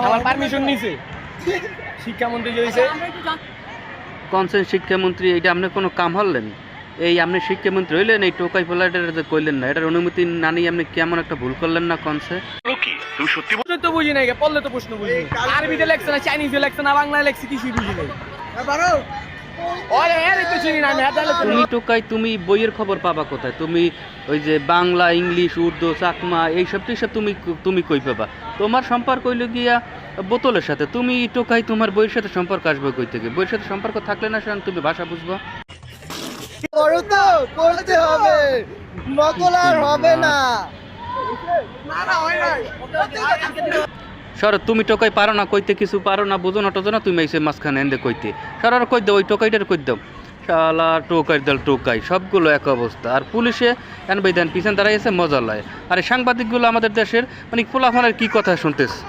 আমার পারমিশন নিছে শিক্ষামন্ত্রী হয়েছে কনসেন শিক্ষামন্ত্রী, এটা আপনি কোনো কাম হলেন? এই আপনি শিক্ষামন্ত্রী হইলেন, এই টোকাই পোলাটার যে কইলেন না, এটার অনুমতি না নিয়ে আপনি কেমন একটা ভুল করলেন না কনসে? তো বুঝি নাই, পড়লে তো প্রশ্ন বুঝি আরবিতে লেখছে না, চাইনিজে লেখছে না, বাংলায় লেখছে, কিছুই বুঝি নাই। তুমি টোকাই, তুমি বইয়ের খবর পাবা কোথায়? তুমি ওই যে বাংলা, ইংলিশ, উর্দু, চাকমা এইসব টিসব তুমি তুমি কই পাবা? তোমার সম্পর্ক হইল গিয়া বোতলের সাথে। তুমি টোকাই, তোমার বইয়ের সাথে সম্পর্ক আসবে কই থেকে? বইয়ের সাথে সম্পর্ক থাকলে না সেখানে তুমি ভাষা বুঝবা। করতে হবে, নকল আর হবে না। সর, তুমি টোকাই পারো না কইতে, কিছু পারো না, বোঝো না টোজো না, তুমি এসে মাঝখানে এনে কইতে। সর আর কই দাও, ওই টোকাইটার কই দাও। শালা টোকাই দল টোকাই, সবগুলো এক অবস্থা। আর পুলিশে এন ভাই দেন পিছন দাঁড়াইছে, মজা লয়। আর এই সাংবাদিকগুলো আমাদের দেশের মানে পোলাফানের কি কথা শুনতেছে।